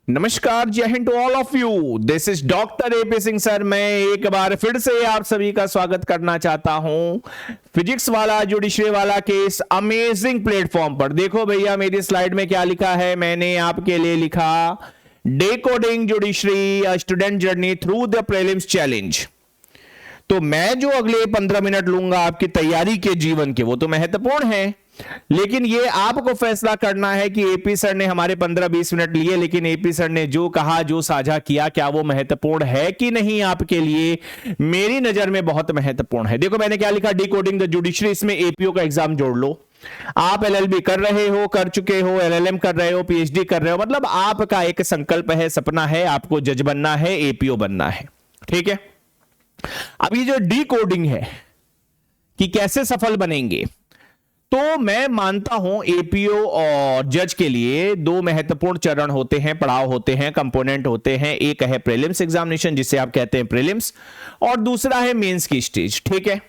नमस्कार, Jai Hind to all of you. This is doctor A P Singh sir. मैं एक बार फिर से आप सभी का स्वागत करना चाहता हूं फिजिक्स वाला जुडिशरी वाला के इस अमेजिंग प्लेटफॉर्म पर। देखो भैया, मेरी स्लाइड में क्या लिखा है, मैंने आपके लिए लिखा decoding judiciary student journey through the prelims challenge. तो मैं जो अगले 15 मिनट लूंगा आपकी तैयारी के जीवन के, वो तो महत्वपूर्ण है, लेकिन ये आपको फैसला करना है कि एपी सर ने हमारे 15-20 मिनट लिए, लेकिन एपी सर ने जो कहा, जो साझा किया, क्या वो महत्वपूर्ण है कि नहीं आपके लिए? मेरी नजर में बहुत महत्वपूर्ण है। देखो मैंने क्या लिखा, डिकोडिंग द जुडिशरी। इसमें एपीओ का एग्जाम जोड़ लो। आप एलएलबी कर रहे हो, कर चुके हो, एलएलएम कर रहे हो, पीएचडी कर रहे हो, मतलब आपका एक संकल्प है, सपना है, आपको जज बनना है, एपीओ बनना है। ठीक है। अब ये जो डिकोडिंग है कि कैसे सफल बनेंगे, तो मैं मानता हूं एपीओ और जज के लिए दो महत्वपूर्ण चरण होते हैं, पड़ाव होते हैं, कंपोनेंट होते हैं। एक है प्रीलिम्स एग्जामिनेशन, जिसे आप कहते हैं प्रीलिम्स, और दूसरा है मेंस की स्टेज। ठीक है।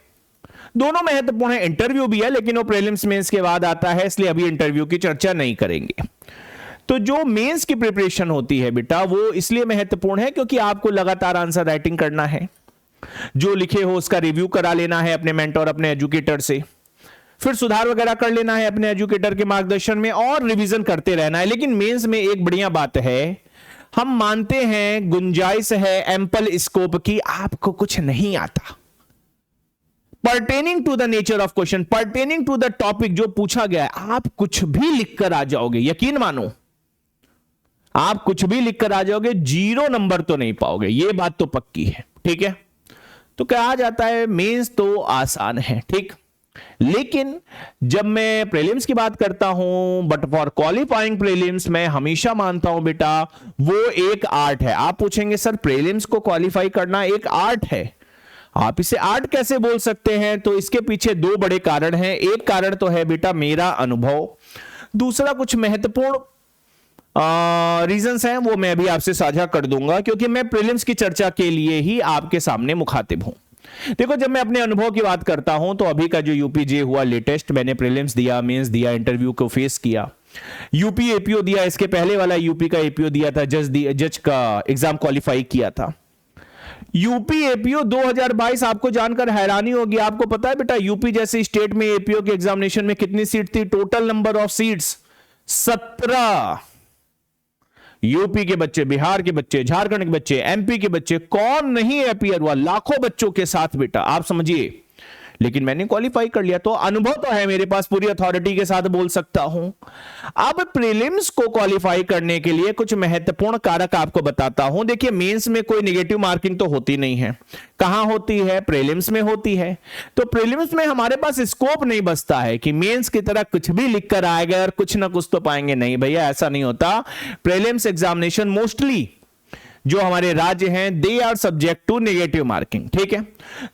दोनों महत्वपूर्ण है। इंटरव्यू भी है, लेकिन वो प्रीलिम्स मेंस के बाद आता है, इसलिए अभी इंटरव्यू की चर्चा नहीं करेंगे। तो जो मेंस की प्रिपरेशन होती है बेटा, वो इसलिए महत्वपूर्ण है क्योंकि आपको लगातार आंसर राइटिंग करना है। जो लिखे हो उसका रिव्यू करा लेना है अपने मेंटर, अपने एजुकेटर से, फिर सुधार वगैरह कर लेना है अपने एजुकेटर के मार्गदर्शन में, और रिवीजन करते रहना है। लेकिन मेंस में एक बढ़िया बात है, हम मानते हैं गुंजाइश है एम्पल स्कोप की, आपको कुछ नहीं आता। Pertaining to the nature of question, pertaining to the topic जो पूछा गया है, आप कुछ भी लिखकर आ जाओगे। यकीन मानो, आप कुछ भी लिखकर आ जाओगे, 0 नंबर तो नहीं पाओगे, ये बात तो पक्की है। ठीक है। तो कहा जाता है मेंस तो आसान है, ठीक, लेकिन जब मैं प्रीलिम्स की बात करता हूं, बट फॉर क्वालिफाइंग प्रीलिम्स, मैं हमेशा मानता हूं बेटा वो एक आर्ट है। आप पूछेंगे सर प्रीलिम्स को क्वालिफाई करना एक आर्ट है, आप इसे आर्ट कैसे बोल सकते हैं? तो इसके पीछे दो बड़े कारण हैं। एक कारण तो है बेटा मेरा अनुभव, दूसरा कुछ महत्वपूर्ण रीजंस हैं, वो मैं अभी आपसे साझा कर दूंगा, क्योंकि मैं प्रीलिम्स की चर्चा के लिए ही आपके सामने मुखातिब हूं। देखो, जब मैं अपने अनुभव की बात करता हूं, तो अभी का जो यूपीजे हुआ लेटेस्ट, मैंने प्रीलिम्स दिया, मेंस दिया, इंटरव्यू को फेस किया, यूपी एपीओ दिया, इसके पहले वाला यूपी का एपीओ दिया था, जज का एग्जाम क्वालिफाई किया था। यूपी एपीओ 2022 आपको जानकर हैरानी होगी। आपको पता है बेटा यूपी जैसे स्टेट में एपीओ के एग्जामिनेशन में कितनी सीट थी? Total number of seats 17। UP के बच्चे, बिहार के बच्चे, झारखंड के बच्चे, एमपी के बच्चे, कौन नहीं अपीयर हुआ? लाखों बच्चों के साथ बेटा, आप समझिए। लेकिन मैंने क्वालिफाई कर लिया, तो अनुभव तो है मेरे पास, पूरी अथॉरिटी के साथ बोल सकता हूं। अब प्रीलिम्स को क्वालिफाई करने के लिए कुछ महत्वपूर्ण कारक आपको बताता हूं। देखिए, मेंस में कोई नेगेटिव मार्किंग तो होती नहीं है। कहां होती है? प्रीलिम्स में होती है। तो प्रीलिम्स में हमारे पास स्कोप नहीं बचता है कि मेंस की तरह कुछ भी लिख कर आएगा और कुछ ना कुछ तो पाएंगे। नहीं भैया, ऐसा नहीं होता। प्रीलिम्स एग्जामिनेशन मोस्टली जो हमारे राज्य हैं, they are subject to negative marking. ठीक है।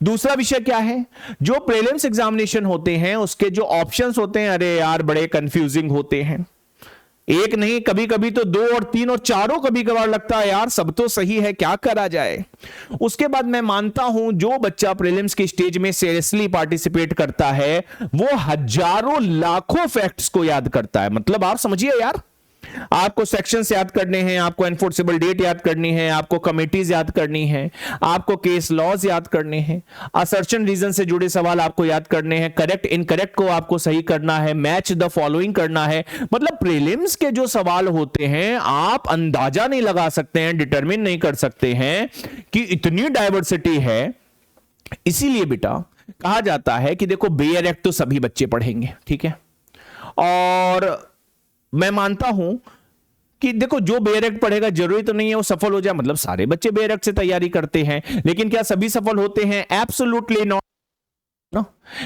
दूसरा विषय क्या है? जो प्रीलिम्स एग्जामिनेशन होते हैं उसके जो ऑप्शंस होते हैं, अरे यार बड़े कंफ्यूजिंग होते हैं। एक नहीं, कभी कभी तो 2 और 3 और चारों कभी कभार लगता है यार सब तो सही है, क्या करा जाए। उसके बाद मैं मानता हूं जो बच्चा प्रीलिम्स की स्टेज में सीरियसली पार्टिसिपेट करता है, वो हजारों लाखों फैक्ट्स को याद करता है। मतलब आप समझिए यार, आपको सेक्शंस याद करने हैं, आपको एनफोर्सेबल डेट याद करनी है, आपको कमिटीज याद करनी है, आपको केस लॉज याद करने हैं, असर्शन रीजन से जुड़े सवाल आपको याद करने हैं, करेक्ट इनकरेक्ट को आपको सही करना है, मैच द फॉलोइंग करना है। मतलब प्रीलिम्स के जो सवाल होते हैं, आप अंदाजा नहीं लगा सकते हैं, डिटरमिन नहीं कर सकते हैं कि इतनी डाइवर्सिटी है। इसीलिए बेटा कहा जाता है कि देखो, बेयर एक्ट तो सभी बच्चे पढ़ेंगे, ठीक है, और मैं मानता हूं कि देखो जो बेयर एक्ट पढ़ेगा जरूरी तो नहीं है वो सफल हो जाए। मतलब सारे बच्चे बेयर एक्ट से तैयारी करते हैं, लेकिन क्या सभी सफल होते हैं? Absolutely not.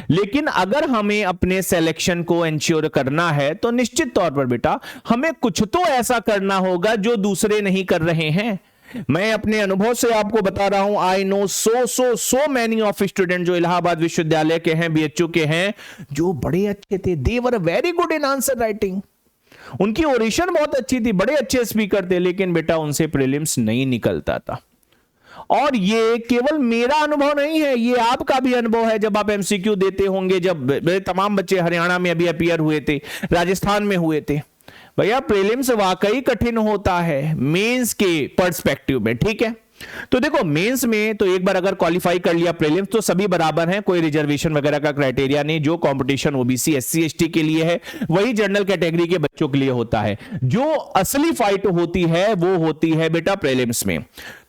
लेकिन अगर हमें अपने सिलेक्शन को इंश्योर करना है, तो निश्चित तौर पर बेटा हमें कुछ तो ऐसा करना होगा जो दूसरे नहीं कर रहे हैं। मैं अपने अनुभव से आपको बता रहा हूं, I know so many of student जो इलाहाबाद विश्वविद्यालय के हैं, बीएचयू के हैं, जो बड़े अच्छे थे। They were very good in answer writing, उनकी ओरेशन बहुत अच्छी थी, बड़े अच्छे स्पीकर थे, लेकिन बेटा उनसे प्रीलिम्स नहीं निकलता था। और ये केवल मेरा अनुभव नहीं है, ये आपका भी अनुभव है। जब आप एमसीक्यू देते होंगे, जब तमाम बच्चे हरियाणा में अभी अपीयर हुए थे, राजस्थान में हुए थे, भैया प्रीलिम्स वाकई कठिन होता है मेंस के पर्सपेक्टिव में, ठीक है। तो देखो मेंस में तो एक बार अगर क्वालिफाई कर लिया प्रीलिम्स तो सभी बराबर हैं, कोई रिजर्वेशन वगैरह का क्राइटेरिया नहीं। जो कंपटीशन ओबीसी एससी एसटी के लिए है वही जनरल कैटेगरी के बच्चों के लिए होता है। जो असली फाइट होती है वो होती है बेटा प्रीलिम्स में।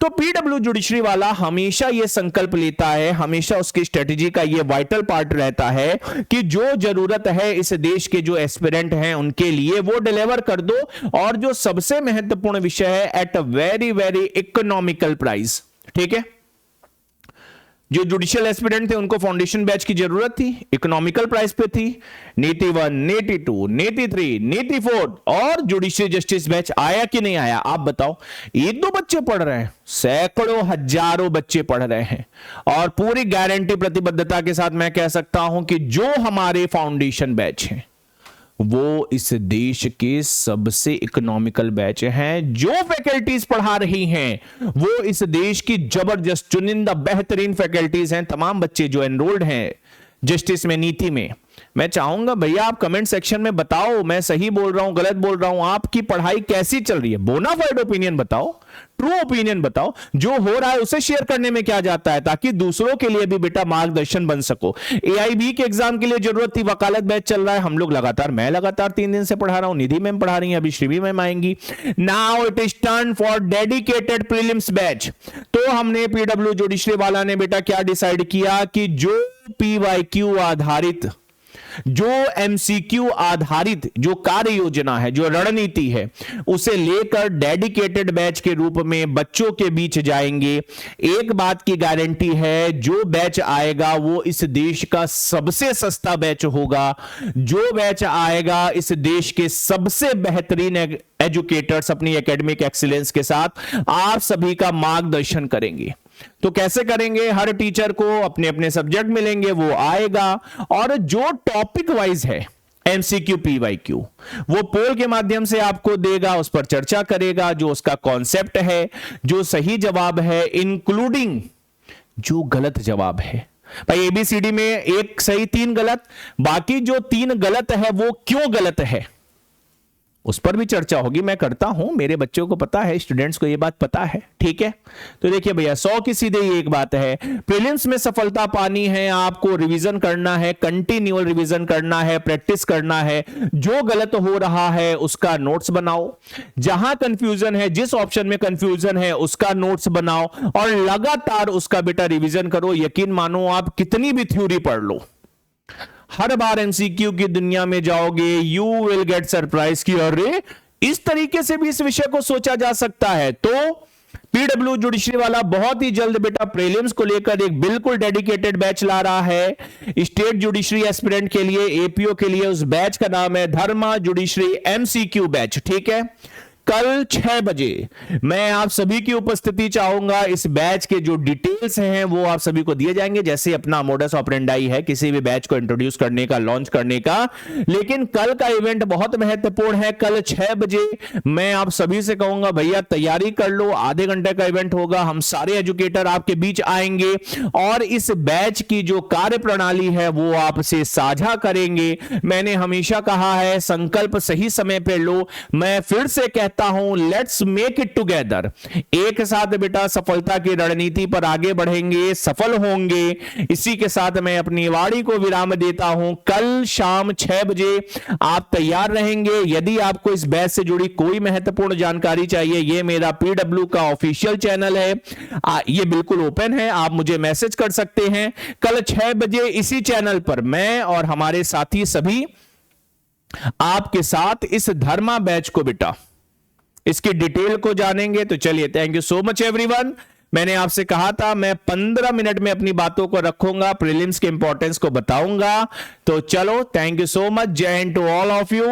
तो पीडब्ल्यू जुडिशरी वाला हमेशा ये संकल्प लेता है, हमेशा उसकी स्ट्रेटेजी का ये वाइटल पार्ट रहता है कि जो जरूरत है इस देश के जो एस्पिरेंट हैं उनके लिए वो डिलीवर कर दो, और जो सबसे महत्वपूर्ण विषय है at a very very economical price, ठीक है। जो जुडिशियल एस्पिरेंट थे उनको फाउंडेशन बैच की जरूरत थी, इकोनॉमिकल प्राइस पे थी। नीति 1, नीति 2, नीति 3, नीति 4 और जुडिशियल जस्टिस बैच आया कि नहीं आया, आप बताओ। एक दो बच्चे पढ़ रहे हैं, सैकड़ों हजारों बच्चे पढ़ रहे हैं। और पूरी गारंटी प्रतिबद्धता के साथ मैं कह सकता हूं कि जो हमारे फाउंडेशन बैच हैं वो इस देश के सबसे इकोनॉमिकल बैच हैं। जो फैकल्टीज पढ़ा रही हैं वो इस देश की जबरदस्त चुनिंदा बेहतरीन फैकल्टीज हैं। तमाम बच्चे जो एनरोल्ड हैं जस्टिस में, नीति में, मैं चाहूंगा भैया आप कमेंट सेक्शन में बताओ मैं सही बोल रहा हूं गलत बोल रहा हूं, आपकी पढ़ाई कैसी चल रही है। बोनाफाइड ओपिनियन बताओ, ट्रू ओपिनियन बताओ, जो हो रहा है उसे शेयर करने में क्या जाता है, ताकि दूसरों के लिए भी बेटा मार्गदर्शन बन सको। एआईबी के एग्जाम के लिए जरूरत थी, वकालत बैच चल रहा है, हम लोग लगातार, मैं लगातार 3 दिन से पढ़ा रहा हूं, निधि मैम पढ़ा रही हैं, अभी श्रीवी मैम आएंगी। Now it is turn for dedicated prelims batch. तो हमने पीडब्ल्यू जुडिशरी वाला ने बेटा क्या डिसाइड किया कि जो पीवाईक्यू आधारित, जो एमसीक्यू आधारित जो कार्य योजना है, जो रणनीति है, उसे लेकर डेडिकेटेड बैच के रूप में बच्चों के बीच जाएंगे। एक बात की गारंटी है, जो बैच आएगा वो इस देश का सबसे सस्ता बैच होगा। जो बैच आएगा इस देश के सबसे बेहतरीन एजुकेटर्स अपनी एकेडमिक एक्सीलेंस के साथ आप सभी का मार्गदर्शन करेंगे। तो कैसे करेंगे, हर टीचर को अपने अपने सब्जेक्ट मिलेंगे, वो आएगा और जो टॉपिक वाइज है एमसीक्यू पीवाईक्यू वो पोल के माध्यम से आपको देगा, उस पर चर्चा करेगा। जो उसका कॉन्सेप्ट है, जो सही जवाब है, इंक्लूडिंग जो गलत जवाब है। भाई एबीसीडी में 1 सही 3 गलत, बाकी जो 3 गलत है वो क्यों गलत है उस पर भी चर्चा होगी। मैं करता हूं, मेरे बच्चों को पता है, स्टूडेंट्स को यह बात पता है, ठीक है। तो देखिए भैया 100 की सीधे ये एक बात है, प्रीलिम्स में सफलता पानी है, आपको रिवीजन करना है, कंटिन्यूअल रिवीजन करना है, प्रैक्टिस करना है। जो गलत हो रहा है उसका नोट्स बनाओ, जहां कंफ्यूजन है, जिस ऑप्शन में कंफ्यूजन है उसका नोट्स बनाओ और लगातार उसका बेटा रिवीजन करो। यकीन मानो आप कितनी भी थ्योरी पढ़ लो, हर बार एमसीक्यू की दुनिया में जाओगे यू विल गेट सरप्राइज कि अरे इस तरीके से भी इस विषय को सोचा जा सकता है। तो पीडब्ल्यू जुडिशरी वाला बहुत ही जल्द बेटा प्रीलिम्स को लेकर एक बिल्कुल डेडिकेटेड बैच ला रहा है स्टेट जुडिशरी एस्पिरेंट के लिए, एपीओ के लिए। उस बैच का नाम है धर्मा जुडिशरी एमसीक्यू बैच, ठीक है। कल 6 बजे मैं आप सभी की उपस्थिति चाहूंगा। इस बैच के जो डिटेल्स हैं वो आप सभी को दिए जाएंगे, जैसे अपना मोडस ऑपरेंडाई है किसी भी बैच को इंट्रोड्यूस करने का, लॉन्च करने का। लेकिन कल का इवेंट बहुत महत्वपूर्ण है। कल 6 बजे मैं आप सभी से कहूंगा भैया तैयारी कर लो, आधे घंटे का इवेंट होगा, हम सारे एजुकेटर आपके बीच आएंगे और इस बैच की जो कार्य प्रणाली है वो आपसे साझा करेंगे। मैंने हमेशा कहा है संकल्प सही समय पे लो, मैं फिर से कहता हूं लेट्स मेक इट टुगेदर। एक साथ बेटा सफलता की रणनीति पर आगे बढ़ेंगे, सफल होंगे। इसी के साथ मैं अपनी वाणी को विराम देता हूं। कल शाम 6 बजे आप तैयार रहेंगे। यदि आपको इस बैच से जुड़ी कोई महत्वपूर्ण जानकारी चाहिए, ये मेरा पीडब्ल्यू का ऑफिशियल चैनल है, ये बिल्कुल ओपन है, आप मुझे मैसेज कर सकते हैं। कल 6 बजे इसी चैनल पर मैं और हमारे साथी सभी आपके साथ इस धर्मा बैच को बेटा इसकी डिटेल को जानेंगे। तो चलिए, thank you so much everyone. मैंने आपसे कहा था मैं 15 मिनट में अपनी बातों को रखूंगा, प्रीलिम्स के इंपॉर्टेंस को बताऊंगा। तो चलो, thank you so much, Jai Hind to all of you.